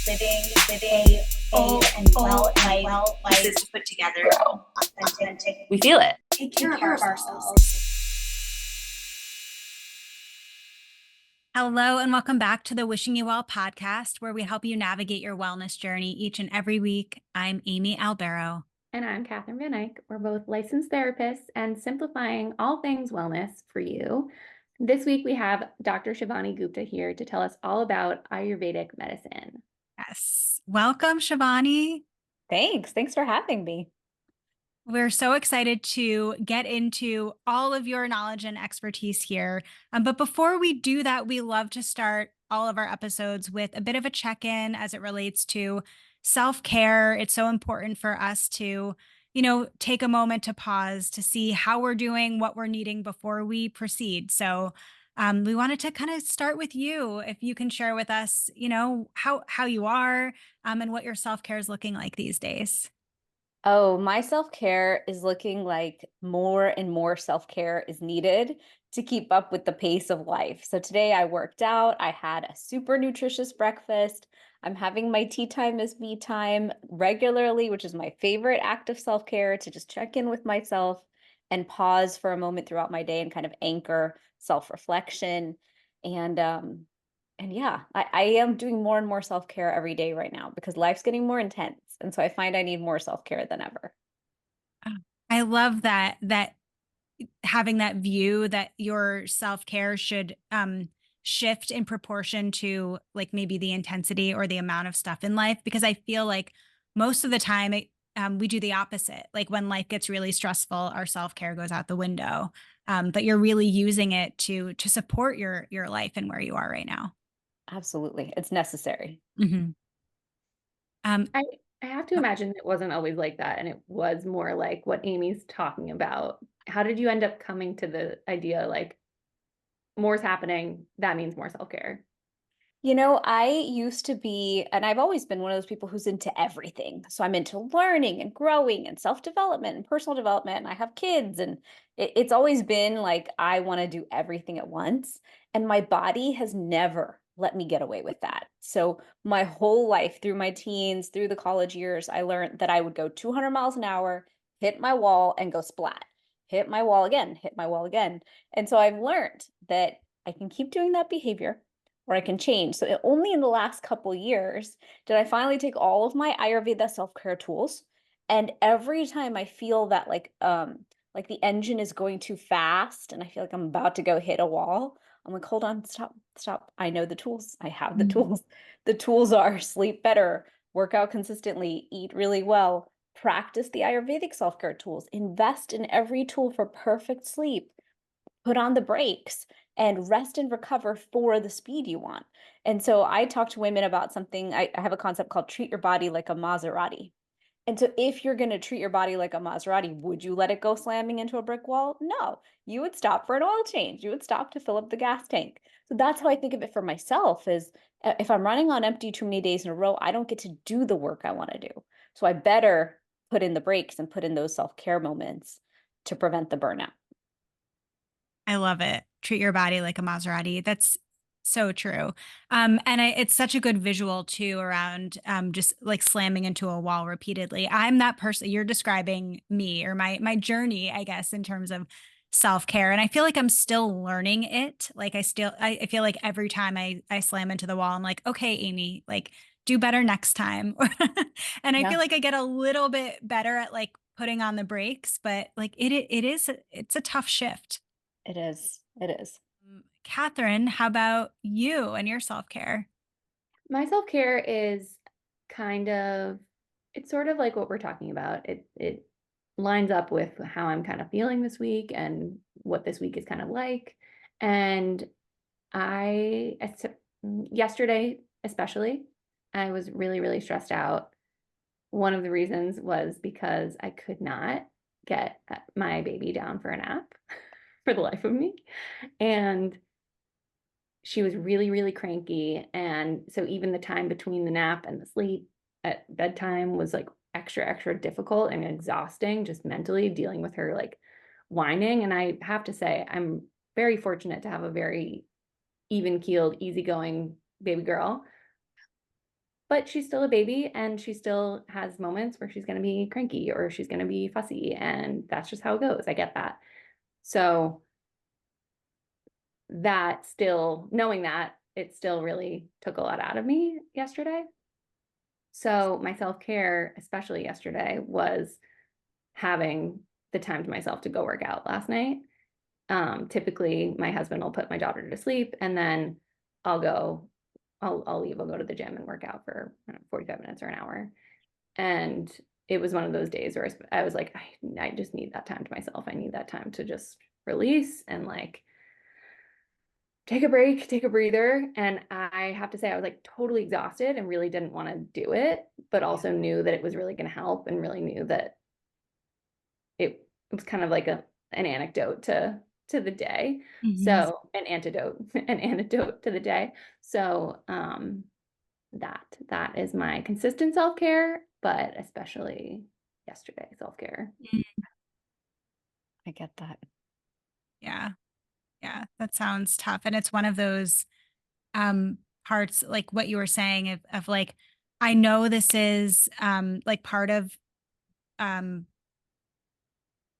living a full and well life. This is put together, grow, authentic. We feel it. Take care of ourselves. Hello, and welcome back to the Wishing You Well podcast, where we help you navigate your wellness journey each and every week. I'm Amy Albero. And I'm Catherine Van Eyck. We're both licensed therapists and simplifying all things wellness for you. This week, we have Dr. Shivani Gupta here to tell us all about Ayurvedic medicine. Yes. Welcome, Shivani. Thanks for having me. We're so excited to get into all of your knowledge and expertise here. But before we do that, we love to start all of our episodes with a bit of a check-in as it relates to self-care. It's so important for us to, take a moment to pause to see how we're doing, what we're needing before we proceed. So we wanted to kind of start with you. If you can share with us, how you are and what your self-care is looking like these days. Oh, my self-care is looking like more and more self-care is needed to keep up with the pace of life. So today I worked out. I had a super nutritious breakfast. I'm having my tea time as me time regularly, which is my favorite act of self-care, to just check in with myself and pause for a moment throughout my day and kind of anchor self-reflection. And yeah, I am doing more and more self-care every day right now because life's getting more intense. And so I find I need more self-care than ever. I love that having that view that your self-care should shift in proportion to like maybe the intensity or the amount of stuff in life, because I feel like most of the time we do the opposite. Like when life gets really stressful, our self-care goes out the window. But you're really using it to support your life and where you are right now. Absolutely. It's necessary. Mm-hmm. I have to imagine it wasn't always like that, and it was more like what Amy's talking about. How did you end up coming to the idea like more's happening, that means more self-care? I used to be, and I've always been one of those people who's into everything. So I'm into learning and growing and self-development and personal development. And I have kids, and it's always been like I want to do everything at once. And my body has never let me get away with that. So my whole life, through my teens, through the college years, I learned that I would go 200 miles an hour, hit my wall, and go splat. Hit my wall again, hit my wall again. And so I've learned that I can keep doing that behavior, or I can change. So only in the last couple years did I finally take all of my Ayurveda self-care tools. And every time I feel that like the engine is going too fast and I feel like I'm about to go hit a wall, I'm like, hold on, stop. I know the tools. I have the tools. The tools are sleep better, work out consistently, eat really well, practice the Ayurvedic self-care tools, invest in every tool for perfect sleep, put on the brakes, and rest and recover for the speed you want. And so I talk to women about something. I have a concept called treat your body like a Maserati. And so if you're going to treat your body like a Maserati, would you let it go slamming into a brick wall? No, you would stop for an oil change. You would stop to fill up the gas tank. So that's how I think of it for myself, is if I'm running on empty too many days in a row, I don't get to do the work I want to do. So I better put in the brakes and put in those self-care moments to prevent the burnout. I love it. Treat your body like a Maserati. That's so true. It's such a good visual too around just like slamming into a wall repeatedly. I'm that person. You're describing me or my journey, I guess, in terms of self-care. And I feel like I'm still learning it. Like I feel like every time I slam into the wall, I'm like, okay, Amy, like do better next time. And I feel like I get a little bit better at like putting on the brakes, but like it's a tough shift. It is. Catherine, how about you and your self-care? My self-care is it's sort of like what we're talking about. It lines up with how I'm kind of feeling this week and what this week is kind of like. And yesterday especially, I was really, really stressed out. One of the reasons was because I could not get my baby down for a nap for the life of me. And she was really, really cranky. And so even the time between the nap and the sleep at bedtime was like extra, extra difficult and exhausting, just mentally dealing with her like whining. And I have to say, I'm very fortunate to have a very even keeled, easygoing baby girl. but she's still a baby and she still has moments where she's going to be cranky or she's going to be fussy. And that's just how it goes. I get that. So that still, knowing that, it still really took a lot out of me yesterday. So my self-care, especially yesterday, was having the time to myself to go work out last night. Typically my husband will put my daughter to sleep and then I'll leave, I'll go to the gym and work out for 45 minutes or an hour. And it was one of those days where I was like, I just need that time to myself. I need that time to just release and like take a break, take a breather. And I have to say, I was like totally exhausted and really didn't want to do it, but also knew that it was really going to help and really knew that it was kind of like an anecdote to the day. So an antidote to the day. So that is my consistent self-care, but especially yesterday self-care. I get that. Yeah. Yeah. That sounds tough. And it's one of those parts, like what you were saying of like, I know this is like part of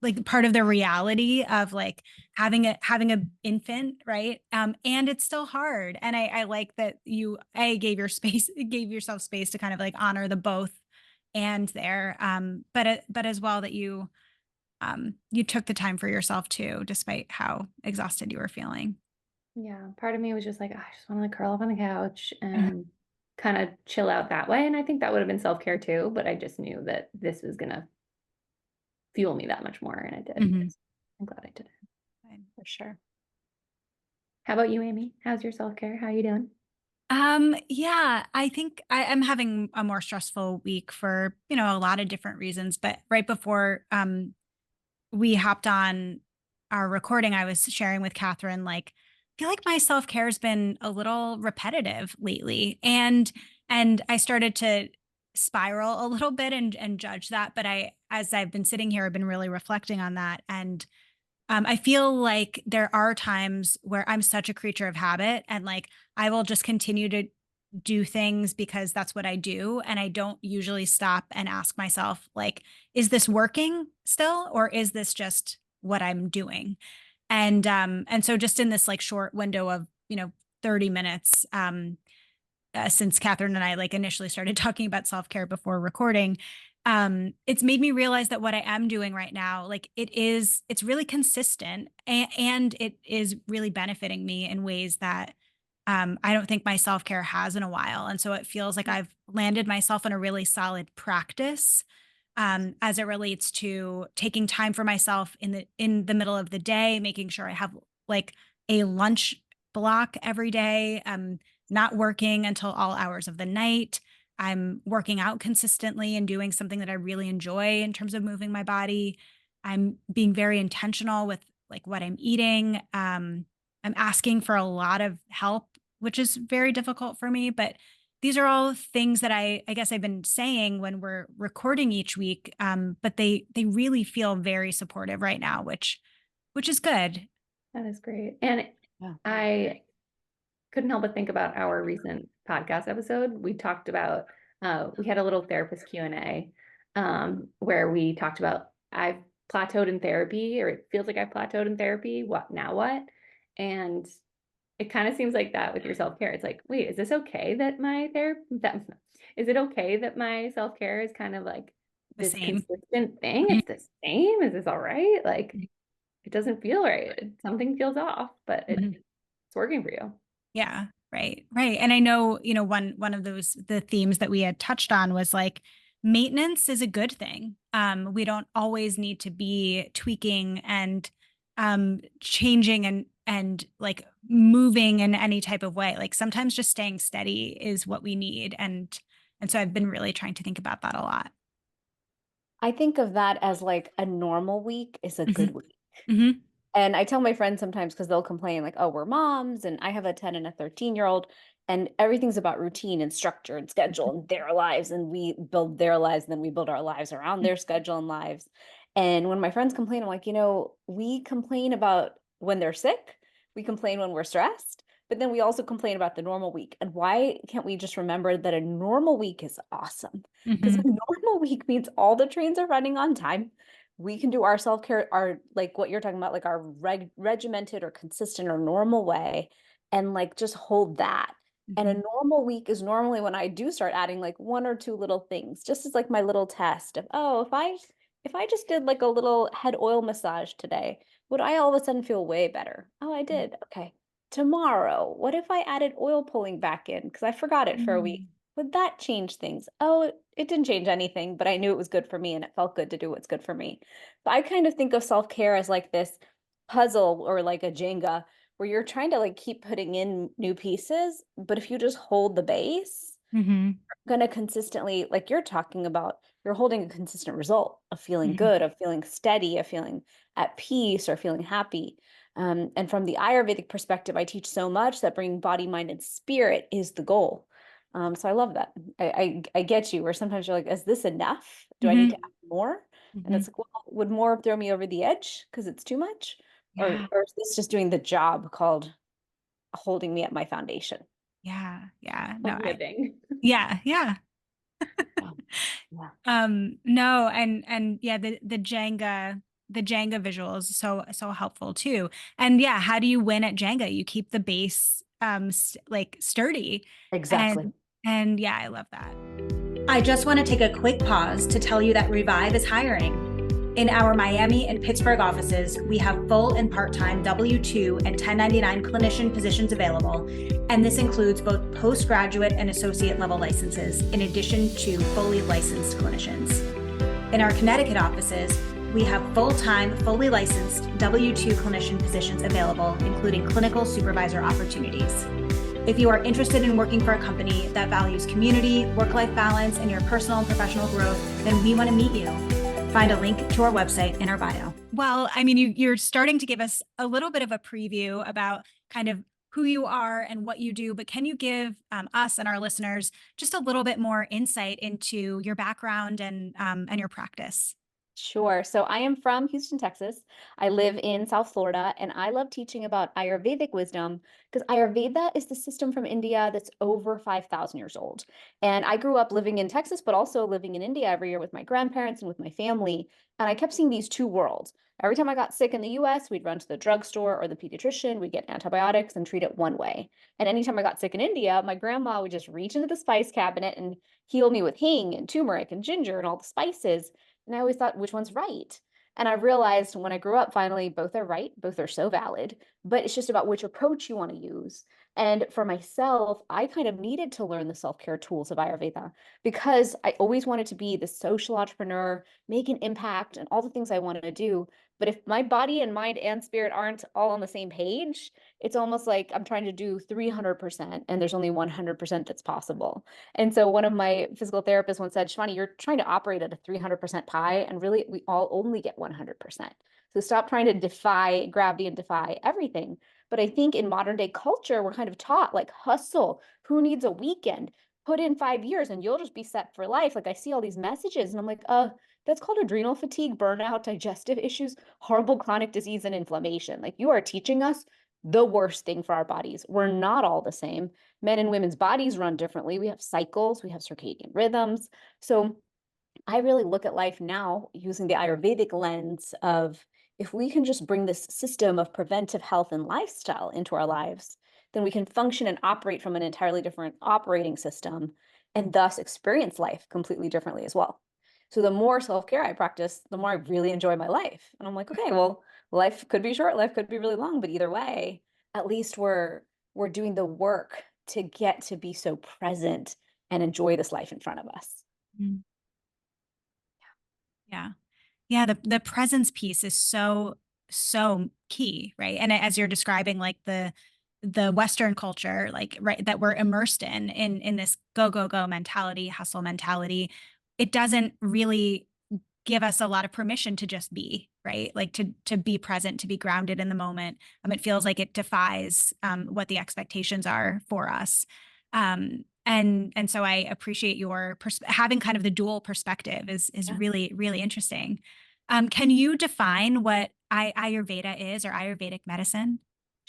the reality of like having a infant, right? And it's still hard. And I like that you gave yourself space to kind of like honor the both and there. But as well that you took the time for yourself too, despite how exhausted you were feeling. Yeah, part of me was just like, I just want to curl up on the couch and kind of chill out that way. And I think that would have been self-care too, but I just knew that this was gonna fuel me that much more, and it did. I'm glad I did it. For sure. How about you, Amy? How's your self-care? How are you doing? Yeah, I think I'm having a more stressful week for, a lot of different reasons, but right before we hopped on our recording, I was sharing with Catherine, like, I feel like my self-care has been a little repetitive lately. And I started to spiral a little bit and judge that. But as I've been sitting here, I've been really reflecting on that. And I feel like there are times where I'm such a creature of habit and like I will just continue to do things because that's what I do. And I don't usually stop and ask myself, like, is this working still? Or is this just what I'm doing? And so just in this like short window of, 30 minutes, since Catherine and I like initially started talking about self-care before recording, it's made me realize that what I am doing right now, like it's really consistent and it is really benefiting me in ways that I don't think my self-care has in a while. And so it feels like I've landed myself in a really solid practice as it relates to taking time for myself in the middle of the day, making sure I have like a lunch block every day, not working until all hours of the night. I'm working out consistently and doing something that I really enjoy in terms of moving my body. I'm being very intentional with like what I'm eating. I'm asking for a lot of help, which is very difficult for me, but these are all things that I guess I've been saying when we're recording each week. But they really feel very supportive right now, which is good. That is great. And Yeah. I couldn't help but think about our recent podcast episode. We talked about, we had a little therapist Q&A where we talked about, I've plateaued in therapy, or it feels like I've plateaued in therapy. What now? What? And it kind of seems like that with your self-care. It's like, wait, is this okay that is it okay that my self-care is kind of like The this same. consistent thing? It's the same. Is this all right? Like, it doesn't feel right. Something feels off, but it's working for you. Yeah, right. And I know, one of the themes that we had touched on was like maintenance is a good thing. We don't always need to be tweaking and changing and like moving in any type of way. Like sometimes just staying steady is what we need. And so I've been really trying to think about that a lot. I think of that as like a normal week is a good week. Mm-hmm. And I tell my friends sometimes because they'll complain like, oh, we're moms and I have a 10 and a 13-year-old and everything's about routine and structure and schedule and their lives. And we build their lives and then we build our lives around their schedule and lives. And when my friends complain, I'm like, we complain about when they're sick. We complain when we're stressed, But then we also complain about the normal week. And why can't we just remember that a normal week is awesome? Because a normal week means all the trains are running on time. We can do our self-care, our like what you're talking about, like our regimented or consistent or normal way, and like just hold that. And a normal week is normally when I do start adding like one or two little things, just as like my little test of, oh, if I just did like a little head oil massage today, would I all of a sudden feel way better? Oh, I did. Okay. Tomorrow, what if I added oil pulling back in? Because I forgot it for a week. Would that change things? Oh, it didn't change anything, but I knew it was good for me and it felt good to do what's good for me. So I kind of think of self-care as like this puzzle or like a Jenga where you're trying to like keep putting in new pieces, but if you just hold the base, going to consistently, like you're talking about, you're holding a consistent result of feeling good, of feeling steady, of feeling at peace or feeling happy. And from the Ayurvedic perspective, I teach so much that bringing body, mind, and spirit is the goal. So I love that. I get you where sometimes you're like, is this enough? Do I need to add more? And it's like, well, would more throw me over the edge because it's too much? Or is this just doing the job called holding me at my foundation? Yeah. Of living. Yeah. Yeah. No, and yeah, the Jenga visuals so helpful too. And yeah, how do you win at Jenga? You keep the base like sturdy. Exactly. And yeah, I love that. I just want to take a quick pause to tell you that Revive is hiring. In our Miami and Pittsburgh offices, we have full and part-time W-2 and 1099 clinician positions available, and this includes both postgraduate and associate level licenses, in addition to fully licensed clinicians. In our Connecticut offices, we have full-time, fully licensed W-2 clinician positions available, including clinical supervisor opportunities. If you are interested in working for a company that values community, work-life balance, and your personal and professional growth, then we want to meet you. Find a link to our website in our bio. Well, I mean, you're starting to give us a little bit of a preview about kind of who you are and what you do, but can you give us and our listeners just a little bit more insight into your background and your practice? Sure. So I am from Houston, Texas. I live in South Florida, and I love teaching about Ayurvedic wisdom because Ayurveda is the system from India that's over 5,000 years old. And I grew up living in Texas, but also living in India every year with my grandparents and with my family. And I kept seeing these two worlds. Every time I got sick in the US, we'd run to the drugstore or the pediatrician, we'd get antibiotics and treat it one way. And anytime I got sick in India, my grandma would just reach into the spice cabinet and heal me with hing and turmeric and ginger and all the spices. And I always thought, which one's right? And I realized when I grew up, finally, both are right, both are so valid, but it's just about which approach you want to use. And for myself, I kind of needed to learn the self-care tools of Ayurveda because I always wanted to be the social entrepreneur, make an impact, and all the things I wanted to do. But if my body and mind and spirit aren't all on the same page, it's almost like I'm trying to do 300% and there's only 100% that's possible. And so one of my physical therapists once said, Shivani, you're trying to operate at a 300% pie, and really we all only get 100%. So stop trying to defy gravity and defy everything. But I think in modern day culture, we're kind of taught like hustle, who needs a weekend? Put in 5 years and you'll just be set for life. Like I see all these messages and I'm like, that's called adrenal fatigue, burnout, digestive issues, horrible chronic disease, and inflammation. Like you are teaching us the worst thing for our bodies. We're not all the same. Men and women's bodies run differently. We have cycles, we have circadian rhythms. So I really look at life now using the Ayurvedic lens of if we can just bring this system of preventive health and lifestyle into our lives, then we can function and operate from an entirely different operating system and thus experience life completely differently as well. So the more self-care I practice, the more I really enjoy my life. And I'm like, okay, well, life could be short, life could be really long, but either way, at least we're doing the work to get to be so present and enjoy this life in front of us. Yeah. The presence piece is so key, right? And as you're describing, like the Western culture, like right, that we're immersed in this go mentality, hustle mentality, it doesn't really give us a lot of permission to just be, right? Like to be present, to be grounded in the moment. It feels like it defies what the expectations are for us. And so I appreciate your having kind of the dual perspective is really, really interesting. Can you define what Ayurveda is, or Ayurvedic medicine?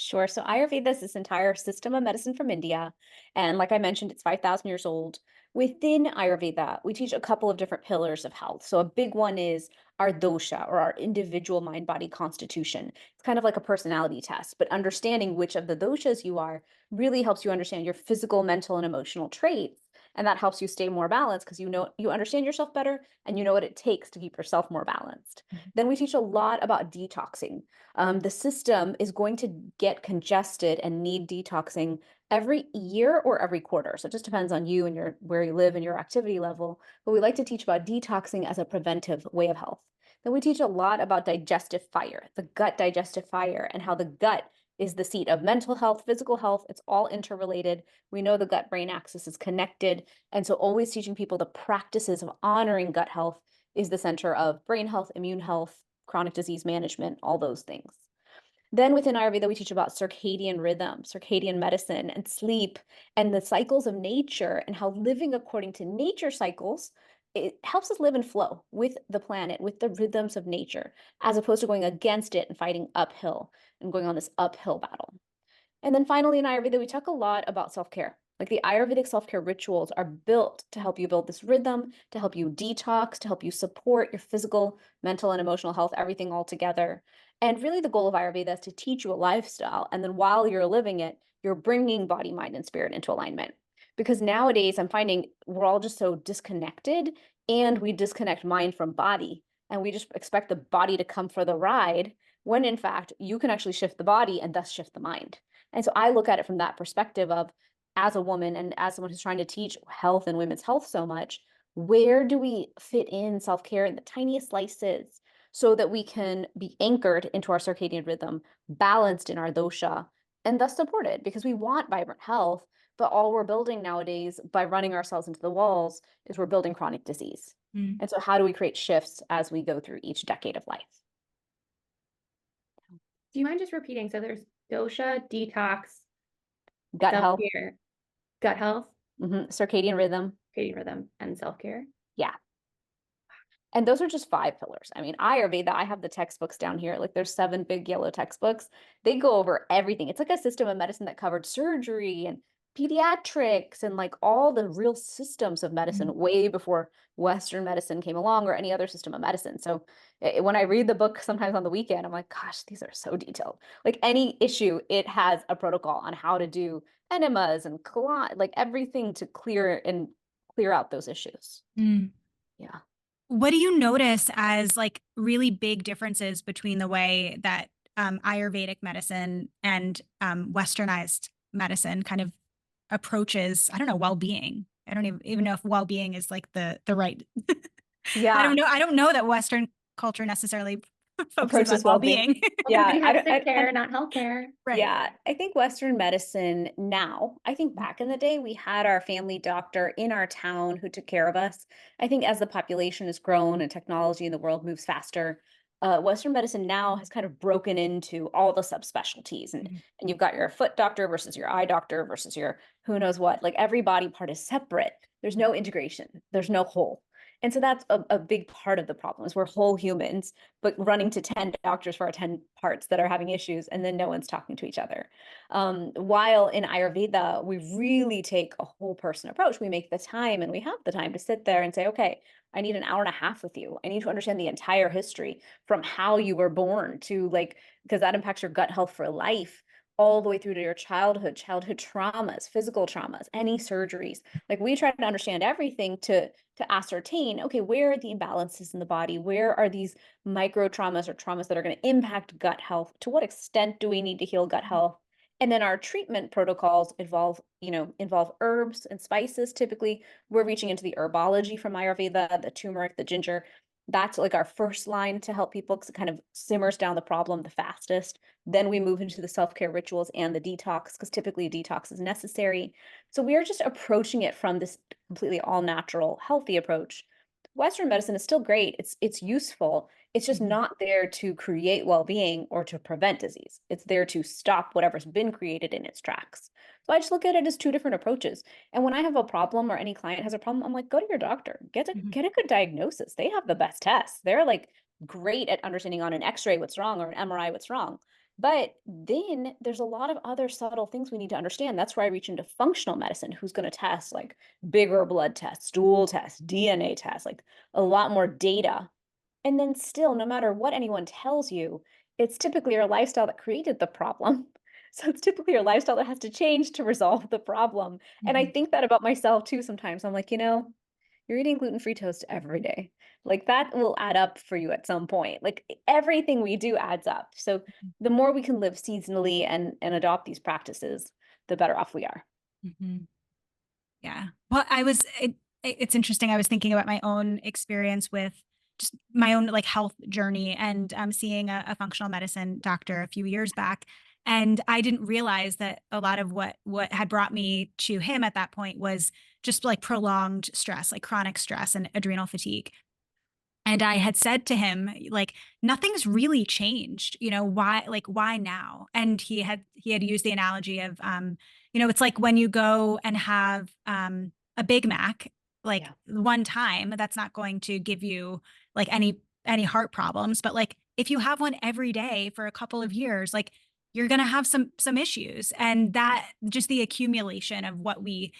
Sure. So Ayurveda is this entire system of medicine from India. And like I mentioned, it's 5,000 years old. Within Ayurveda, we teach a couple of different pillars of health. So a big one is our dosha, or our individual mind body constitution. It's kind of like a personality test, but understanding which of the doshas you are really helps you understand your physical, mental, and emotional traits. And that helps you stay more balanced because you understand yourself better and you know what it takes to keep yourself more balanced. Then we teach a lot about detoxing. The system is going to get congested and need detoxing every year or every quarter. So it just depends on you and your where you live and your activity level. But we like to teach about detoxing as a preventive way of health. Then we teach a lot about digestive fire, the gut digestive fire, and how the gut is the seat of mental health, physical health. It's all interrelated. We know the gut brain axis is connected. And so always teaching people the practices of honoring gut health is the center of brain health, immune health, chronic disease management, all those things. Then within Ayurveda, we teach about circadian rhythm, circadian medicine, and sleep, and the cycles of nature, and how living according to nature cycles, it helps us live in flow with the planet, with the rhythms of nature, as opposed to going against it and fighting uphill and going on this uphill battle. And then finally, in Ayurveda, we talk a lot about self-care. Like the Ayurvedic self-care rituals are built to help you build this rhythm, to help you detox, to help you support your physical, mental, and emotional health, everything all together. And really, the goal of Ayurveda is to teach you a lifestyle. And then while you're living it, you're bringing body, mind, and spirit into alignment. Because nowadays, I'm finding we're all just so disconnected, and we disconnect mind from body. And we just expect the body to come for the ride, when in fact, you can actually shift the body and thus shift the mind. And so I look at it from that perspective of, as a woman and as someone who's trying to teach health and women's health so much, where do we fit in self-care in the tiniest slices so that we can be anchored into our circadian rhythm, balanced in our dosha, and thus supported? Because we want vibrant health, but all we're building nowadays by running ourselves into the walls is we're building chronic disease. Mm. And so how do we create shifts as we go through each decade of life? Do you mind just repeating? So there's dosha, detox, Gut health, self-care, gut health, circadian rhythm. circadian rhythm, and self-care. Yeah. And those are just 5 pillars. I mean, Ayurveda, I have the textbooks down here. Like there's 7 big yellow textbooks. They go over everything. It's like a system of medicine that covered surgery and pediatrics and like all the real systems of medicine way before Western medicine came along or any other system of medicine. So when I read the book sometimes on the weekend, I'm like, gosh, these are so detailed. Like any issue, it has a protocol on how to do enemas and like everything to clear out those issues. Mm. Yeah. What do you notice as like really big differences between the way that Ayurvedic medicine and Westernized medicine kind of approaches, I don't know, well-being? I don't even know if well-being is like the right. Yeah. I don't know that Western culture necessarily focuses on Approaches well-being. well-being. Yeah, We have sick care, not healthcare. Right. Yeah, I think Western medicine now, I think back in the day, we had our family doctor in our town who took care of us. I think as the population has grown and technology in the world moves faster, Western medicine now has kind of broken into all the subspecialties. And you've got your foot doctor versus your eye doctor versus your who knows what. Like every body part is separate. There's no integration. There's no whole. And so that's a big part of the problem is we're whole humans, but running to 10 doctors for our 10 parts that are having issues, and then no one's talking to each other. While in Ayurveda, we really take a whole person approach. We make the time and we have the time to sit there and say, okay, I need an hour and a half with you. I need to understand the entire history from how you were born to like, because that impacts your gut health for life, all the way through to your childhood traumas, physical traumas, any surgeries. Like we try to understand everything to ascertain, okay, where are the imbalances in the body? Where are these micro traumas or traumas that are going to impact gut health? To what extent do we need to heal gut health? And then our treatment protocols involve herbs and spices. Typically, we're reaching into the herbology from Ayurveda, the turmeric, the ginger. That's like our first line to help people because it kind of simmers down the problem the fastest. Then we move into the self-care rituals and the detox because typically detox is necessary. So we are just approaching it from this completely all natural, healthy approach. Western medicine is still great. It's useful. It's just not there to create well-being or to prevent disease. It's there to stop whatever's been created in its tracks. So I just look at it as 2 different approaches. And when I have a problem or any client has a problem, I'm like, go to your doctor, get a good diagnosis. They have the best tests. They're like great at understanding on an X-ray what's wrong or an MRI what's wrong. But then there's a lot of other subtle things we need to understand. That's where I reach into functional medicine, who's going to test like bigger blood tests, stool tests, DNA tests, like a lot more data. And then still, no matter what anyone tells you, it's typically your lifestyle that created the problem. So it's typically your lifestyle that has to change to resolve the problem. And I Mhm. think that about myself too sometimes. I'm like, you're eating gluten-free toast every day. Like that will add up for you at some point. Like everything we do adds up. So the more we can live seasonally and adopt these practices, the better off we are. Mhm. Yeah. Well, it's interesting. I was thinking about my own experience with just my own like health journey and seeing a functional medicine doctor a few years back. And I didn't realize that a lot of what had brought me to him at that point was just like prolonged stress, like chronic stress and adrenal fatigue. And I had said to him, like, nothing's really changed, why now? And he had used the analogy of, it's like when you go and have a Big Mac, like Yeah. one time, that's not going to give you like any heart problems. But like if you have one every day for a couple of years, like you're gonna have some issues. And that just the accumulation of what we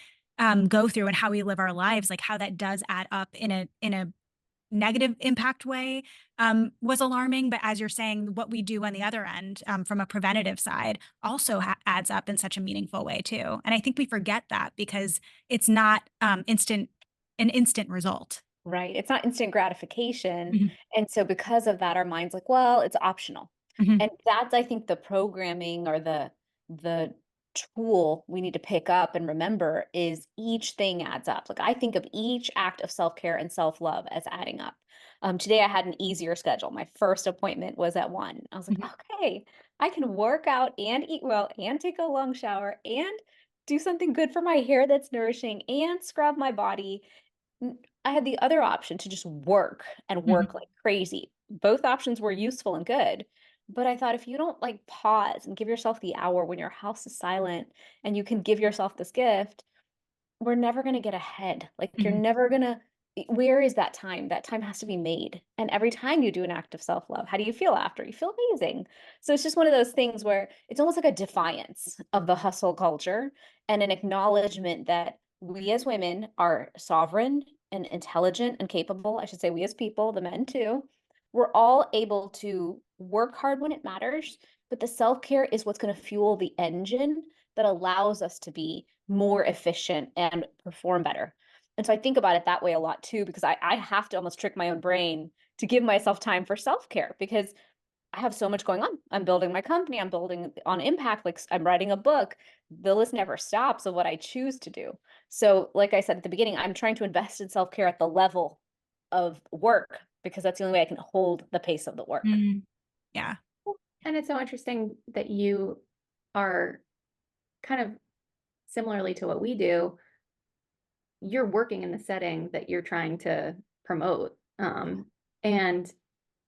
go through and how we live our lives, like how that does add up in a negative impact way was alarming. But as you're saying, what we do on the other end from a preventative side also adds up in such a meaningful way too. And I think we forget that because it's not an instant result. Right. It's not instant gratification. Mhm. And so because of that, our mind's like, well, it's optional. Mhm. And that's, I think, the programming or the tool we need to pick up and remember is each thing adds up. Like I think of each act of self-care and self-love as adding up. Today I had an easier schedule. My first appointment was at 1. I was like, Mhm. okay, I can work out and eat well and take a long shower and do something good for my hair that's nourishing and scrub my body. I had the other option to just work and work Mhm. like crazy. Both options were useful and good. But I thought if you don't like pause and give yourself the hour when your house is silent and you can give yourself this gift, we're never going to get ahead. Like you're Mhm. never going to, where is that time? That time has to be made. And every time you do an act of self love, how do you feel after? You feel amazing. So it's just one of those things where it's almost like a defiance of the hustle culture and an acknowledgement that we as women are sovereign and intelligent and capable. I should say, we as people, the men too, we're all able to work hard when it matters, but the self care is what's going to fuel the engine that allows us to be more efficient and perform better. And so I think about it that way a lot too, because I have to almost trick my own brain to give myself time for self care because I have so much going on. I'm building my company, I'm building on impact, like I'm writing a book. The list never stops of what I choose to do. So, like I said at the beginning, I'm trying to invest in self care at the level of work because that's the only way I can hold the pace of the work. Mhm. Yeah. And it's so interesting that you are kind of similarly to what we do, you're working in the setting that you're trying to promote. And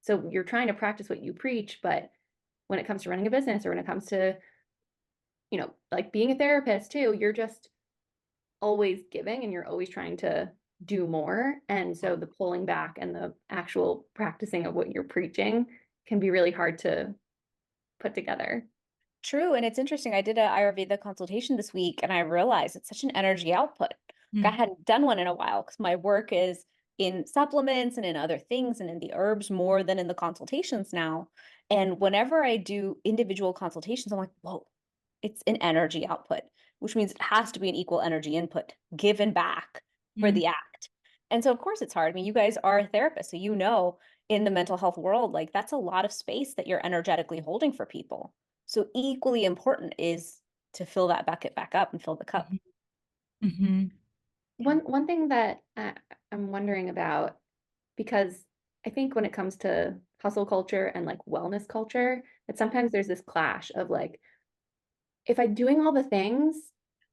so you're trying to practice what you preach, but when it comes to running a business or when it comes to, like being a therapist too, you're just always giving and you're always trying to do more. And so the pulling back and the actual practicing of what you're preaching can be really hard to put together. True, and it's interesting. I did a Ayurveda consultation this week, and I realized it's such an energy output. Like I Mhm. hadn't done one in a while because my work is in supplements and in other things and in the herbs more than in the consultations now. And whenever I do individual consultations, I'm like, whoa, it's an energy output, which means it has to be an equal energy input given back for Mhm. the act. And so, of course, it's hard. I mean, you guys are a therapist, so in the mental health world, like that's a lot of space that you're energetically holding for people. So equally important is to fill that bucket back up and fill the cup. Mhm. Mhm. Yeah. One thing that I'm wondering about, because I think when it comes to hustle culture and like wellness culture, that sometimes there's this clash of like, if I'm doing all the things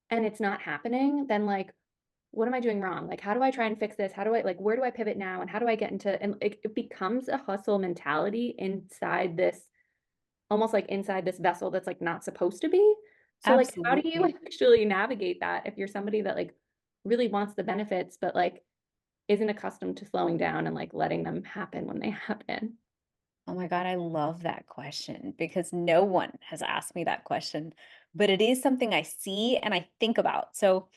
and it's not happening, then like, what am I doing wrong? Like, how do I try and fix this? How do I like, where do I pivot now? And how do I get into, and it becomes a hustle mentality inside this, almost like inside this vessel that's like not supposed to be. So like, how do you Absolutely. actually navigate that if you're somebody that like really wants the benefits, but like isn't accustomed to slowing down and like letting them happen when they happen? Oh my God, I love that question because no one has asked me that question, but it is something I see and I think about. So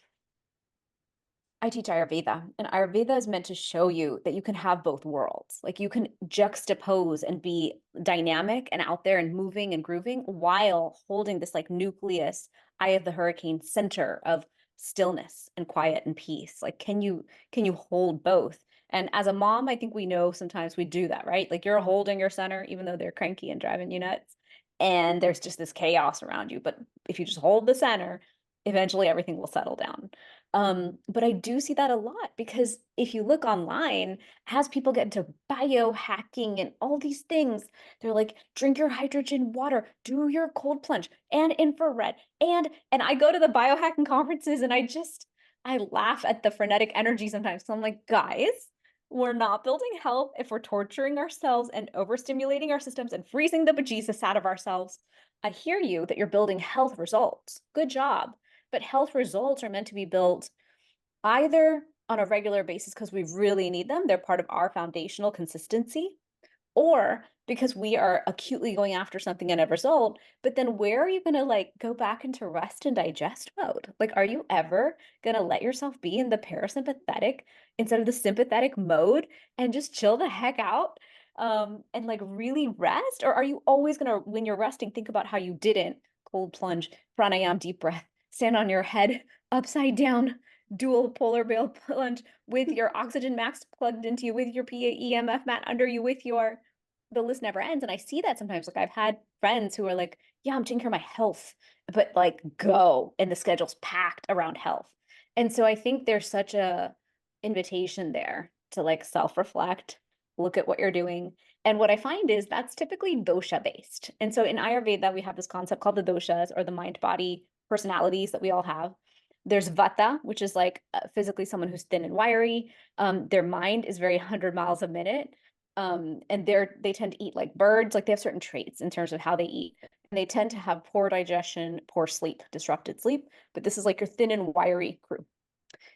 I teach Ayurveda, and Ayurveda is meant to show you that you can have both worlds. Like you can juxtapose and be dynamic and out there and moving and grooving while holding this like nucleus, eye of the hurricane center of stillness and quiet and peace. Like can you hold both? And as a mom, I think we know sometimes we do that, right? Like you're holding your center, even though they're cranky and driving you nuts. And there's just this chaos around you. But if you just hold the center, eventually everything will settle down. But I do see that a lot because if you look online, as people get into biohacking and all these things, they're like, drink your hydrogen water, do your cold plunge and infrared. And I go to the biohacking conferences and I laugh at the frenetic energy sometimes. So I'm like, guys, we're not building health if we're torturing ourselves and overstimulating our systems and freezing the bejesus out of ourselves. I hear you that you're building health results. Good job. But health results are meant to be built either on a regular basis because we really need them, they're part of our foundational consistency, or because we are acutely going after something and a result, but then where are you going to like go back into rest and digest mode? Like, are you ever going to let yourself be in the parasympathetic instead of the sympathetic mode and just chill the heck out? And like really rest? Or are you always going to, when you're resting, think about how you didn't cold plunge, pranayam, deep breath, stand on your head upside down, dual polar bale plunge with your oxygen mask plugged into you, with your PEMF mat under you, with your, the list never ends. And I see that sometimes. Like I've had friends who are like, yeah, I'm taking care of my health, but like go, and the schedule's packed around health. And so I think there's such a invitation there to like self-reflect, look at what you're doing. And what I find is that's typically dosha based. And so in Ayurveda, we have this concept called the doshas, or the mind body personalities that we all have. There's vata, which is like physically someone who's thin and wiry. Their mind is very 100 miles a minute. And they tend to eat like birds, like they have certain traits in terms of how they eat. And they tend to have poor digestion, poor sleep, disrupted sleep. But this is like your thin and wiry crew.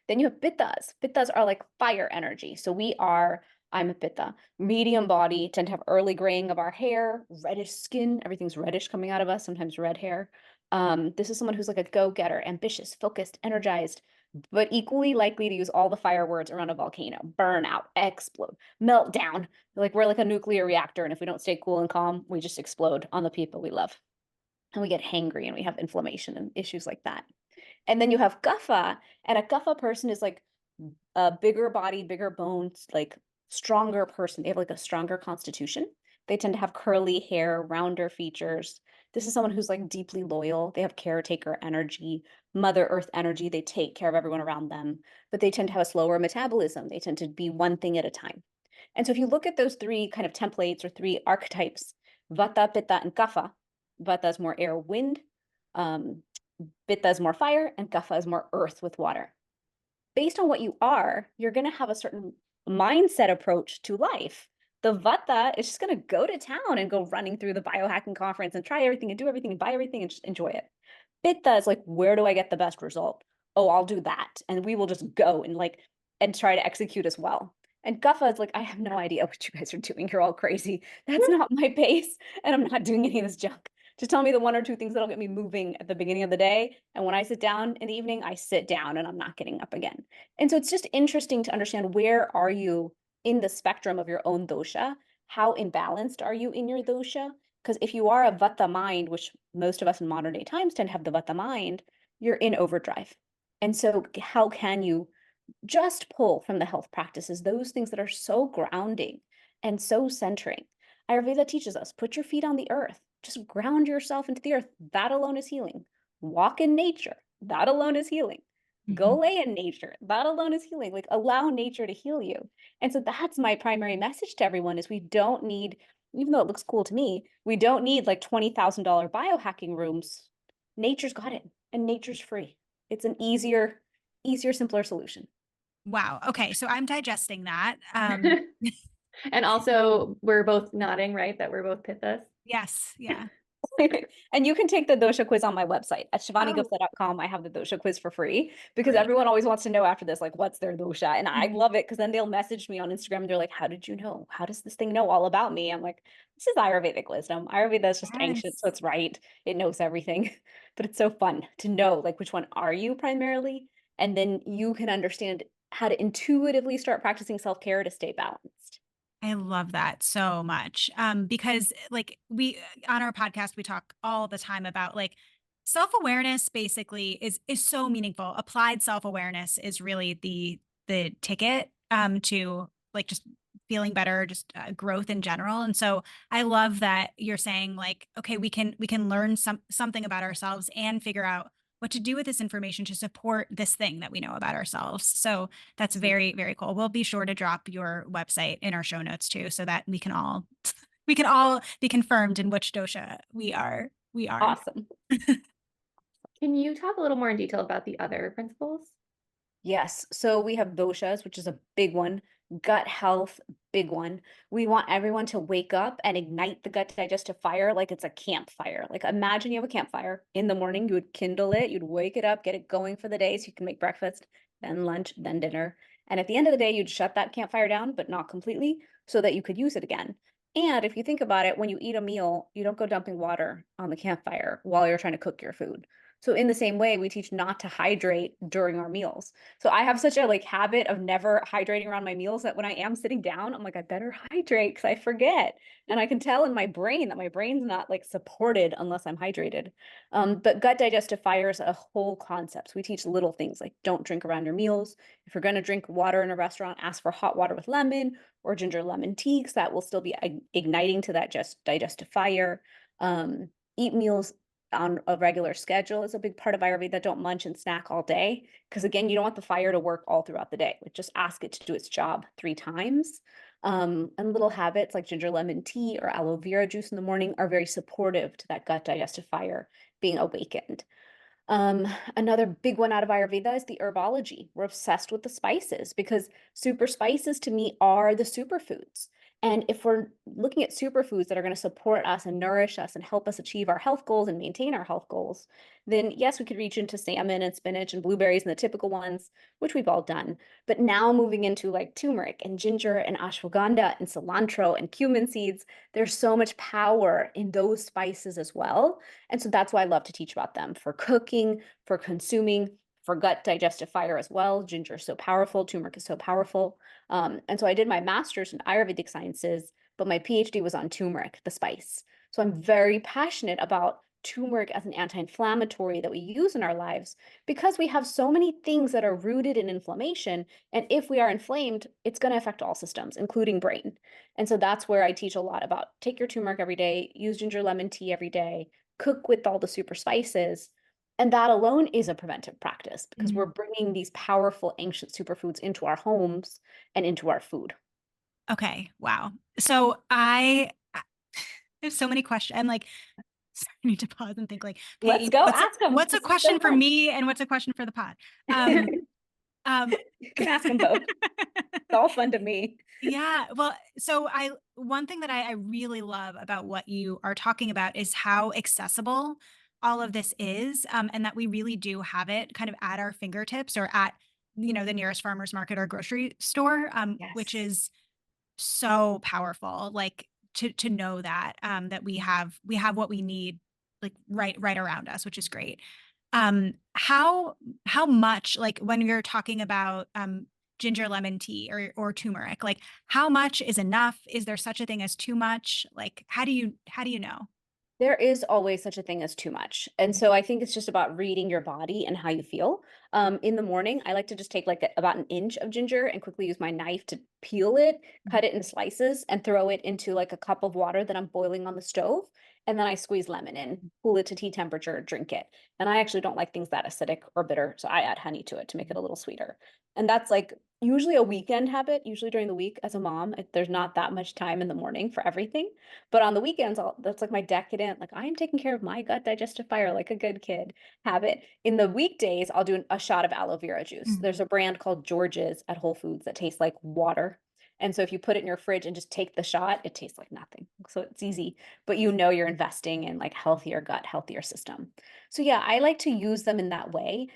Then you have pittas. Pittas are like fire energy. So I'm a pitta, medium body, tend to have early graying of our hair, reddish skin, everything's reddish coming out of us, sometimes red hair. This is someone who's like a go-getter, ambitious, focused, energized, but equally likely to use all the fire words around a volcano: burn out, explode, melt down. Like we're like a nuclear reactor, and if we don't stay cool and calm, we just explode on the people we love. And we get hangry and we have inflammation and issues like that. And then you have kapha, and a kapha person is like a bigger body, bigger bones, like stronger person. They have like a stronger constitution. They tend to have curly hair, rounder features. This is someone who's like deeply loyal. They have caretaker energy, Mother Earth energy. They take care of everyone around them, but they tend to have a slower metabolism. They tend to be one thing at a time. And so if you look at those three kind of templates or three archetypes, vata, pitta, and kapha, vata is more air, wind, pitta is more fire, and kapha is more earth with water. Based on what you are, you're going to have a certain mindset approach to life. The vata is just going to go to town and go running through the biohacking conference and try everything and do everything and buy everything and just enjoy it. Pitta is like, where do I get the best result? Oh, I'll do that. And we will just go and try to execute as well. And kapha is like, I have no idea what you guys are doing. You're all crazy. That's not my pace. And I'm not doing any of this junk. Just tell me the one or two things that'll get me moving at the beginning of the day. And when I sit down in the evening, I sit down and I'm not getting up again. And so it's just interesting to understand, where are you in the spectrum of your own dosha? How imbalanced are you in your dosha? Because if you are a vata mind, which most of us in modern day times tend to have the vata mind, you're in overdrive. And so how can you just pull from the health practices, those things that are so grounding and so centering? Ayurveda teaches us, put your feet on the earth, just ground yourself into the earth. That alone is healing. Walk in nature. That alone is healing. Go lay in nature. That alone is healing. Like, allow nature to heal you. And so that's my primary message to everyone, is we don't need, even though it looks cool to me, we don't need like $20,000 biohacking rooms. Nature's got it, and nature's free. It's an easier, simpler solution. Wow. Okay. So I'm digesting that. And also, we're both nodding, right? That we're both pithas. Yes. Yeah. And you can take the dosha quiz on my website at Oh, shivanigupta.com. I have the dosha quiz for free because Great. everyone always wants to know after this, like, what's their dosha? And I love it because then they'll message me on Instagram and they're like, how did you know? How does this thing know all about me? I'm like, this is Ayurvedic wisdom. Ayurveda is just ancient, so Yes. it's right. It knows everything. But it's so fun to know, like, which one are you primarily? And then you can understand how to intuitively start practicing self-care to stay balanced. I love that so much. Because like we on our podcast, we talk all the time about like self-awareness basically is so meaningful. Applied self-awareness is really the ticket to like just feeling better, just growth in general. And so I love that you're saying like, okay, we can learn something about ourselves and figure out what to do with this information to support this thing that we know about ourselves. So that's very, very cool. We'll be sure to drop your website in our show notes too, so that we can all be confirmed in which dosha we are. Awesome. can you talk a little more in detail about the other principles? Yes. So we have doshas, which is a big one. Gut health, big one. We want everyone to wake up and ignite the gut digestive fire like it's a campfire. Like imagine you have a campfire in the morning, you would kindle it, you'd wake it up, get it going for the day so you can make breakfast, then lunch, then dinner. And at the end of the day, you'd shut that campfire down, but not completely, so that you could use it again. And if you think about it, when you eat a meal, you don't go dumping water on the campfire while you're trying to cook your food. So in the same way, we teach not to hydrate during our meals. So I have such a like habit of never hydrating around my meals that when I am sitting down, I'm like, I better hydrate because I forget. And I can tell in my brain that my brain's not like supported unless I'm hydrated. But gut digestive fire is a whole concept. So we teach little things like don't drink around your meals. If you're going to drink water in a restaurant, ask for hot water with lemon or ginger lemon tea because that will still be igniting to that just digestive fire. Eat meals on a regular schedule is a big part of Ayurveda. Don't munch and snack all day. Because again, you don't want the fire to work all throughout the day. Like just ask it to do its job 3 times. And little habits like ginger lemon tea or aloe vera juice in the morning are very supportive to that gut digestive fire being awakened. Another big one out of Ayurveda is the herbology. We're obsessed with the spices because super spices to me are the superfoods. And if we're looking at superfoods that are going to support us and nourish us and help us achieve our health goals and maintain our health goals, then yes, we could reach into salmon and spinach and blueberries and the typical ones, which we've all done. But now moving into like turmeric and ginger and ashwagandha and cilantro and cumin seeds, there's so much power in those spices as well. And so that's why I love to teach about them for cooking, for consuming, for gut digestive fire as well. Ginger is so powerful, turmeric is so powerful. And so I did my master's in Ayurvedic sciences, but my PhD was on turmeric, the spice. So I'm very passionate about turmeric as an anti-inflammatory that we use in our lives because we have so many things that are rooted in inflammation. And if we are inflamed, it's going to affect all systems, including brain. And so that's where I teach a lot about take your turmeric every day, use ginger lemon tea every day, cook with all the super spices. And that alone is a preventive practice because we're bringing these powerful ancient superfoods into our homes and into our food. Okay. Wow. So I have so many questions. I'm like, I need to pause and think like, Let's okay, go ask them. what's a question for me and what's a question for the pod? You can ask them both. It's all fun to me. Yeah. Well, so one thing that I really love about what you are talking about is how accessible all of this is, and that we really do have it kind of at our fingertips or at, the nearest farmer's market or grocery store, which Yes. is so powerful. Like to know that, that we have what we need like right around us, which is great. How much, like when you're talking about ginger lemon tea or turmeric, like how much is enough? Is there such a thing as too much? Like how do you know? There is always such a thing as too much. And so I think it's just about reading your body and how you feel. In the morning, I like to just take like about an inch of ginger and quickly use my knife to peel it, cut it in slices, and throw it into like a cup of water that I'm boiling on the stove. And then I squeeze lemon in, cool it to tea temperature, drink it. And I actually don't like things that acidic or bitter. So I add honey to it to make it a little sweeter. And that's like usually a weekend habit, usually during the week as a mom. There's not that much time in the morning for everything. But on the weekends, that's like my decadent, like I am taking care of my gut digestive fire like a good kid habit. In the weekdays, I'll do a shot of aloe vera juice. Mm. There's a brand called George's at Whole Foods that tastes like water. And so if you put it in your fridge and just take the shot, it tastes like nothing. So it's easy, but you know you're investing in like healthier gut, healthier system. So yeah, I like to use them in that way.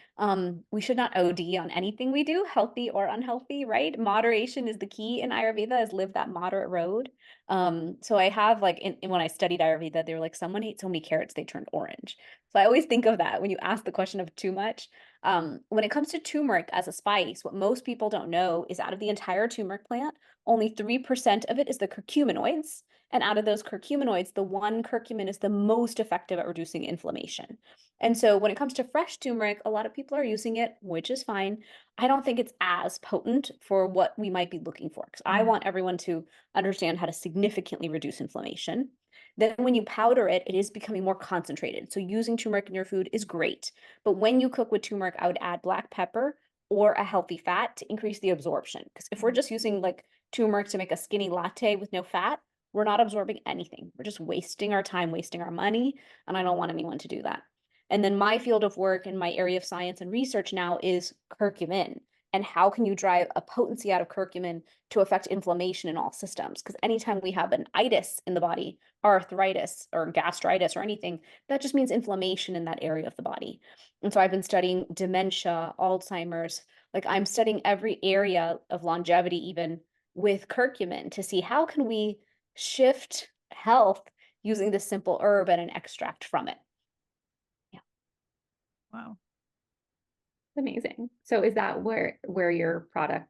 We should not OD on anything we do, healthy or unhealthy, right? Moderation is the key in Ayurveda, is live that moderate road. So I have like when I studied Ayurveda, they were like, someone ate so many carrots, they turned orange. So I always think of that when you ask the question of too much. When it comes to turmeric as a spice, what most people don't know is out of the entire turmeric plant, only 3% of it is the curcuminoids. And out of those curcuminoids, the one curcumin is the most effective at reducing inflammation. And so when it comes to fresh turmeric, a lot of people are using it, which is fine. I don't think it's as potent for what we might be looking for, because I want everyone to understand how to significantly reduce inflammation. Then when you powder it, it is becoming more concentrated. So using turmeric in your food is great. But when you cook with turmeric, I would add black pepper or a healthy fat to increase the absorption. Because if we're just using like turmeric to make a skinny latte with no fat, we're not absorbing anything. We're just wasting our time, wasting our money. And I don't want anyone to do that. And then my field of work and my area of science and research now is curcumin. And how can you drive a potency out of curcumin to affect inflammation in all systems? Because anytime we have an itis in the body, arthritis or gastritis or anything, that just means inflammation in that area of the body. And so I've been studying dementia, Alzheimer's, like I'm studying every area of longevity, even with curcumin, to see how can we shift health using this simple herb and an extract from it. Wow. Amazing. So is that where your products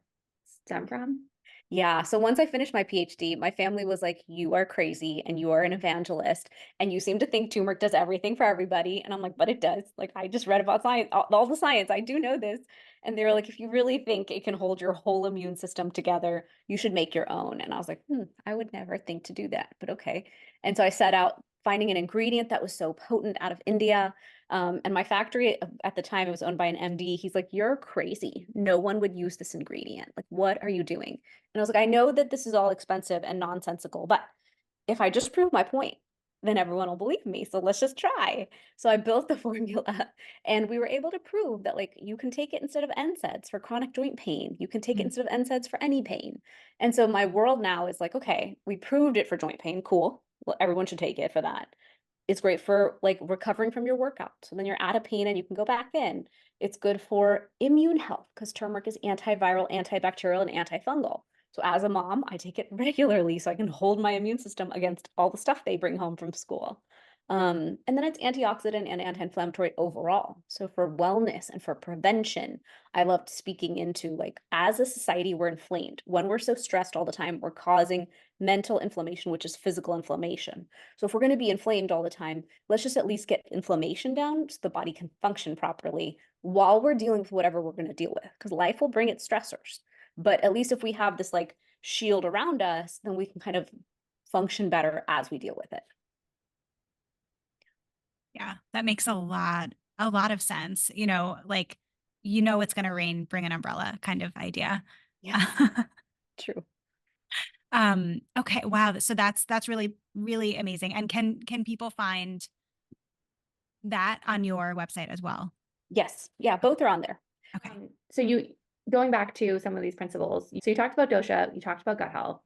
stem from? Yeah. So once I finished my PhD, my family was like, you are crazy and you are an evangelist and you seem to think turmeric does everything for everybody. And I'm like, but it does. Like, I just read about science, all the science. I do know this. And they were like, if you really think it can hold your whole immune system together, you should make your own. And I was like, I would never think to do that, but okay. And so I set out finding an ingredient that was so potent out of India. And my factory at the time, it was owned by an MD. He's like, you're crazy. No one would use this ingredient. Like, what are you doing? And I was like, I know that this is all expensive and nonsensical, but if I just prove my point, then everyone will believe me. So let's just try. So I built the formula and we were able to prove that like you can take it instead of NSAIDs for chronic joint pain. You can take it instead of NSAIDs for any pain. And so my world now is like, okay, we proved it for joint pain. Cool. Well, everyone should take it for that. It's great for like recovering from your workout. So then you're out of pain and you can go back in. It's good for immune health because turmeric is antiviral, antibacterial, and antifungal. So as a mom, I take it regularly so I can hold my immune system against all the stuff they bring home from school. And then it's antioxidant and anti-inflammatory overall. So for wellness and for prevention, I loved speaking into like, as a society, we're inflamed. When we're so stressed all the time, we're causing mental inflammation, which is physical inflammation. So if we're going to be inflamed all the time, let's just at least get inflammation down so the body can function properly while we're dealing with whatever we're going to deal with, because life will bring its stressors. But at least if we have this like shield around us, then we can kind of function better as we deal with it. Yeah, that makes a lot of sense. Like, it's going to rain, bring an umbrella kind of idea. Yeah, true. Okay. Wow. So that's really, really amazing. And can people find that on your website as well? Yes. Yeah, both are on there. Okay. So going back to some of these principles, so you talked about dosha, you talked about gut health.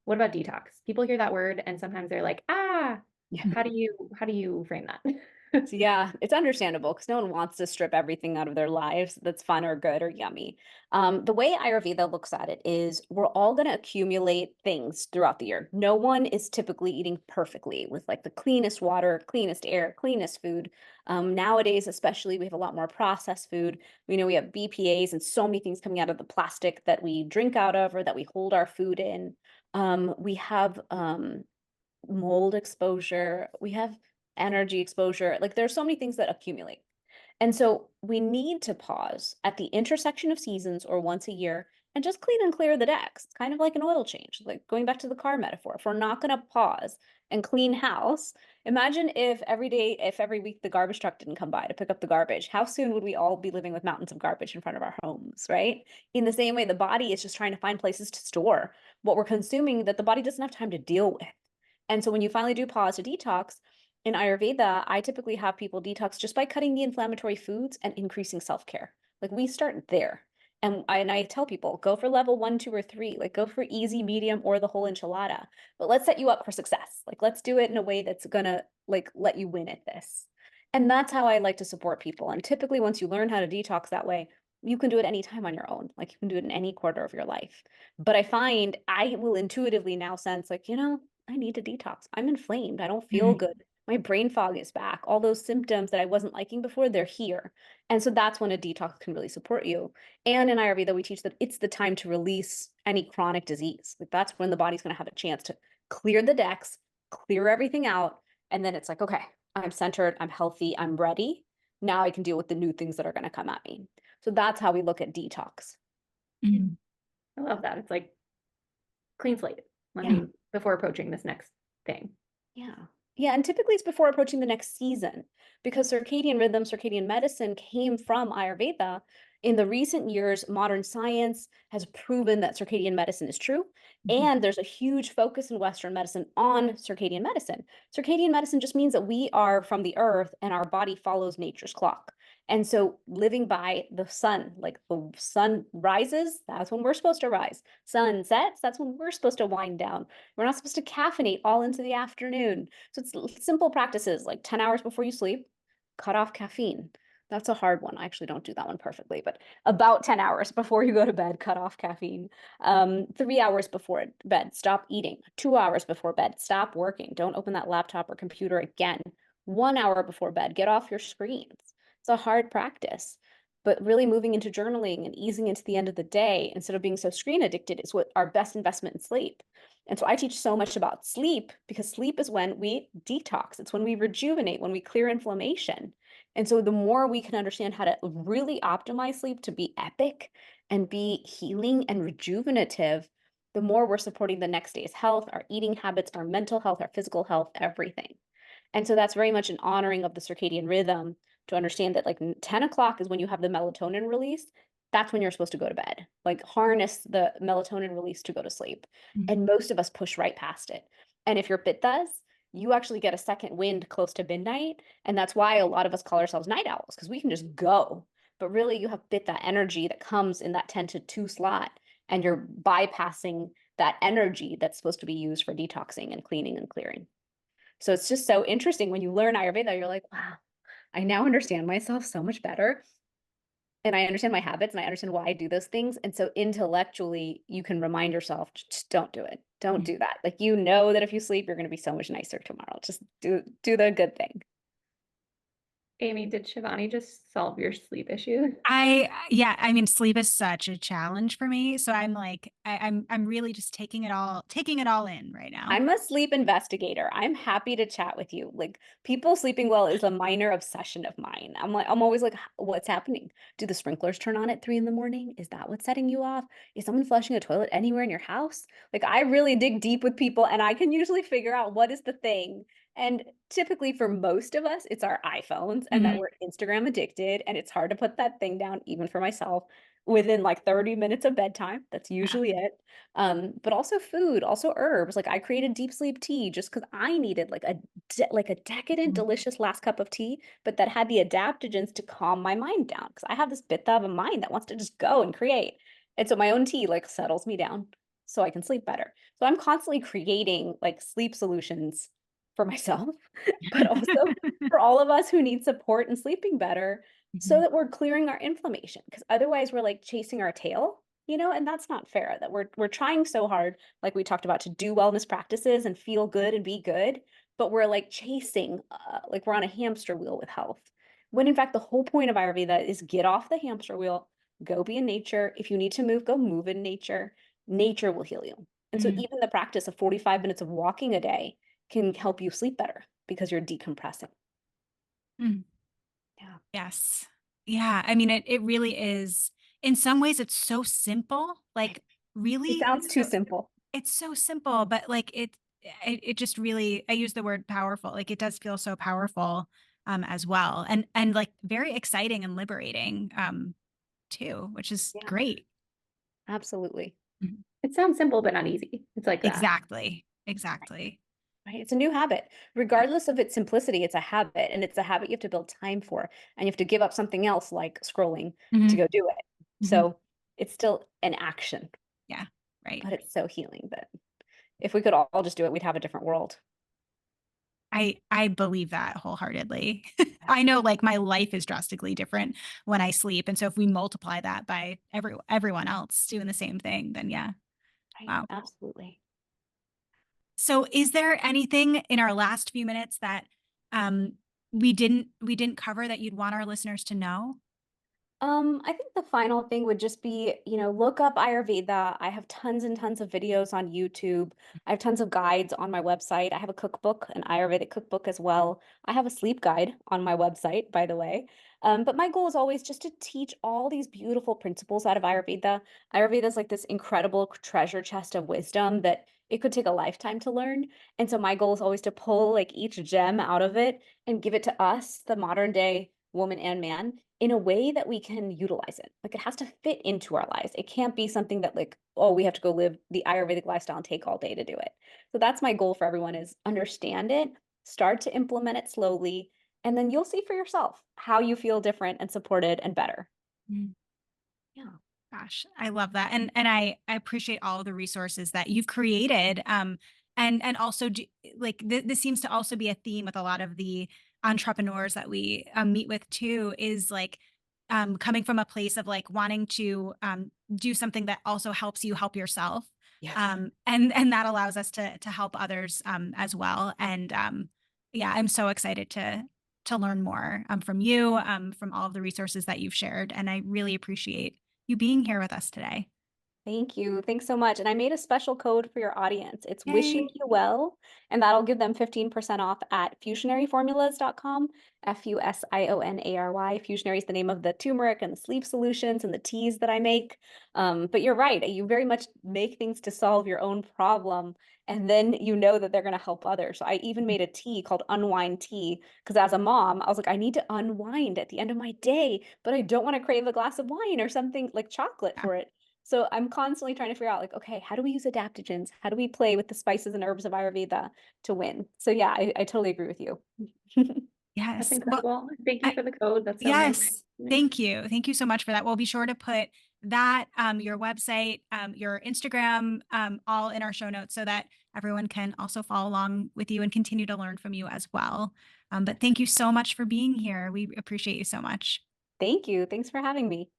What about detox? People hear that word and sometimes they're like, Yeah. how do you frame that? So yeah, it's understandable because no one wants to strip everything out of their lives that's fun or good or yummy. The way Ayurveda looks at it is we're all going to accumulate things throughout the year. No one is typically eating perfectly with like the cleanest water, cleanest air, cleanest food. Nowadays, especially, we have a lot more processed food. We know we have BPAs and so many things coming out of the plastic that we drink out of or that we hold our food in. We have mold exposure. We have energy exposure. Like there's so many things that accumulate. And so we need to pause at the intersection of seasons or once a year and just clean and clear the decks. It's kind of like an oil change, like going back to the car metaphor. If we're not going to pause and clean house, imagine if every week the garbage truck didn't come by to pick up the garbage. How soon would we all be living with mountains of garbage in front of our homes, right? In the same way, the body is just trying to find places to store what we're consuming that the body doesn't have time to deal with. And so when you finally do pause to detox, in Ayurveda, I typically have people detox just by cutting the inflammatory foods and increasing self-care. Like we start there. And I tell people, go for level 1, 2, or 3, like go for easy, medium, or the whole enchilada. But let's set you up for success. Like let's do it in a way that's gonna like let you win at this. And that's how I like to support people. And typically once you learn how to detox that way, you can do it anytime on your own. Like you can do it in any quarter of your life. But I find I will intuitively now sense like, I need to detox. I'm inflamed. I don't feel good. My brain fog is back. All those symptoms that I wasn't liking before, they're here. And so that's when a detox can really support you. And in Ayurveda, we teach that it's the time to release any chronic disease. Like that's when the body's going to have a chance to clear the decks, clear everything out. And then it's like, okay, I'm centered, I'm healthy, I'm ready. Now I can deal with the new things that are going to come at me. So that's how we look at detox. Mhm. I love that. It's like clean slate. Let Yeah. me before approaching this next thing. Yeah. Yeah. And typically it's before approaching the next season because circadian rhythm, circadian medicine came from Ayurveda. In the recent years, modern science has proven that circadian medicine is true. And there's a huge focus in Western medicine on circadian medicine. Circadian medicine just means that we are from the earth and our body follows nature's clock. And so living by the sun, like the sun rises, that's when we're supposed to rise. Sun sets, that's when we're supposed to wind down. We're not supposed to caffeinate all into the afternoon. So it's simple practices like 10 hours before you sleep, cut off caffeine. That's a hard one. I actually don't do that one perfectly, but about 10 hours before you go to bed, cut off caffeine. 3 hours before bed, stop eating. 2 hours before bed, stop working. Don't open that laptop or computer again. 1 hour before bed, get off your screens. It's a hard practice, but really moving into journaling and easing into the end of the day instead of being so screen addicted is what our best investment in sleep. And so I teach so much about sleep because sleep is when we detox. It's when we rejuvenate, when we clear inflammation. And so the more we can understand how to really optimize sleep to be epic and be healing and rejuvenative, the more we're supporting the next day's health, our eating habits, our mental health, our physical health, everything. And so that's very much an honoring of the circadian rhythm to understand that like 10 o'clock is when you have the melatonin release. That's when you're supposed to go to bed. Like harness the melatonin release to go to sleep. And most of us push right past it. And if your pittas, you actually get a second wind close to midnight. And that's why a lot of us call ourselves night owls, because we can just go. But really you have pitta energy that comes in that 10 to 2 slot. And you're bypassing that energy that's supposed to be used for detoxing and cleaning and clearing. So it's just so interesting when you learn Ayurveda, you're like, wow, I now understand myself so much better. And I understand my habits and I understand why I do those things. And so intellectually, you can remind yourself, just don't do it. Don't do that. Like, you know that if you sleep, you're going to be so much nicer tomorrow. Just do the good thing. Amy, did Shivani just solve your sleep issue? I mean, sleep is such a challenge for me. So I'm like, I'm really just taking it all in right now. I'm a sleep investigator. I'm happy to chat with you. Like, people sleeping well is a minor obsession of mine. I'm always like, what's happening? Do the sprinklers turn on at 3 a.m? Is that what's setting you off? Is someone flushing a toilet anywhere in your house? Like, I really dig deep with people and I can usually figure out what is the thing. And typically for most of us, it's our iPhones and that we're Instagram addicted. And it's hard to put that thing down, even for myself, within like 30 minutes of bedtime. That's usually it. But also food, also herbs. Like I created deep sleep tea just because I needed like a decadent, delicious last cup of tea, but that had the adaptogens to calm my mind down. Because I have this pitta of a mind that wants to just go and create. And so my own tea like settles me down so I can sleep better. So I'm constantly creating like sleep solutions for myself, but also for all of us who need support in sleeping better so that we're clearing our inflammation. Because otherwise we're like chasing our tail, and that's not fair. That we're trying so hard, like we talked about, to do wellness practices and feel good and be good, but we're like chasing, like we're on a hamster wheel with health. When in fact, the whole point of Ayurveda is get off the hamster wheel, go be in nature. If you need to move, go move in nature. Nature will heal you. And so even the practice of 45 minutes of walking a day can help you sleep better because you're decompressing. Yeah. Yes. Yeah. I mean, it really is. In some ways, it's so simple. Like, really, It sounds too simple. it's so simple, but like it just really, I use the word powerful. Like, it does feel so powerful as well, and like very exciting and liberating too, which is great. Absolutely. It sounds simple, but not easy. It's like that. Exactly. Right. It's a new habit. Regardless of its simplicity, it's a habit, and it's a habit you have to build time for, and you have to give up something else like scrolling to go do it. So it's still an action, Yeah. Right. but it's so healing that if we could all just do it, we'd have a different world. I believe that wholeheartedly. I know like my life is drastically different when I sleep. And so if we multiply that by everyone else doing the same thing, then yeah. Right? Wow. Absolutely. So is there anything in our last few minutes that we didn't cover that you'd want our listeners to know? I think the final thing would just be, look up Ayurveda. I have tons and tons of videos on YouTube. I have tons of guides on my website. I have a cookbook, an Ayurvedic cookbook as well. I have a sleep guide on my website, by the way. But my goal is always just to teach all these beautiful principles out of Ayurveda. Ayurveda is like this incredible treasure chest of wisdom that it could take a lifetime to learn. And so my goal is always to pull like each gem out of it and give it to us, the modern day woman and man, in a way that we can utilize it. Like it has to fit into our lives. It can't be something that like, oh, we have to go live the Ayurvedic lifestyle and take all day to do it. So that's my goal for everyone is understand it, start to implement it slowly, and then you'll see for yourself how you feel different and supported and better. Yeah. Gosh, I love that. And I appreciate all of the resources that you've created. And also like this seems to also be a theme with a lot of the entrepreneurs that we meet with too, is like coming from a place of like wanting to do something that also helps you help yourself. Yes. And that allows us to help others as well. And yeah, I'm so excited to learn more from you, from all of the resources that you've shared. And I really appreciate you being here with us today. Thank you. Thanks so much. And I made a special code for your audience. It's wishing Yay. you well, and that'll give them 15% off at fusionaryformulas.com. Fusionary. Fusionary is the name of the turmeric and the sleep solutions and the teas that I make. But you're right. You very much make things to solve your own problem. And then you know that they're going to help others. So I even made a tea called Unwind Tea because as a mom, I was like, I need to unwind at the end of my day, but I don't want to crave a glass of wine or something like chocolate for it. So I'm constantly trying to figure out like, okay, how do we use adaptogens? How do we play with the spices and herbs of Ayurveda to win? So yeah, I totally agree with you. That's Yes. incredible. Well, Thank you for the code. That's so yes. nice. Thank you. Thank you so much for that. We'll be sure to put that, your website, your Instagram, all in our show notes so that everyone can also follow along with you and continue to learn from you as well. But thank you so much for being here. We appreciate you so much. Thank you. Thanks for having me.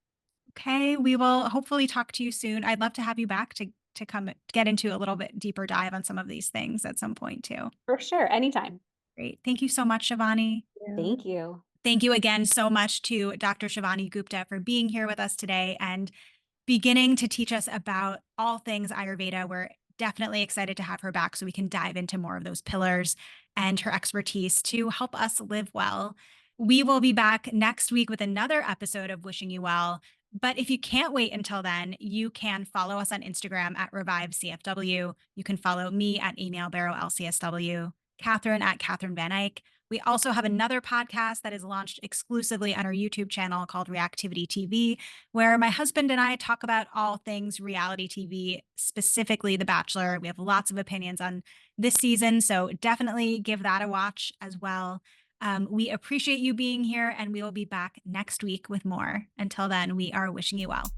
Okay. We will hopefully talk to you soon. I'd love to have you back to come get into a little bit deeper dive on some of these things at some point too. For sure. Anytime. Great. Thank you so much, Shivani. Thank you. Thank you again so much to Dr. Shivani Gupta for being here with us today and beginning to teach us about all things Ayurveda. We're definitely excited to have her back so we can dive into more of those pillars and her expertise to help us live well. We will be back next week with another episode of Wishing You Well. But if you can't wait until then, you can follow us on Instagram at ReviveCFW. You can follow me at Amy Albero LCSW, Catherine at Catherine Van Eyck. We also have another podcast that is launched exclusively on our YouTube channel called Reactivity TV, where my husband and I talk about all things reality TV, specifically The Bachelor. We have lots of opinions on this season, so definitely give that a watch as well. We appreciate you being here, and we will be back next week with more. Until then, we are wishing you well.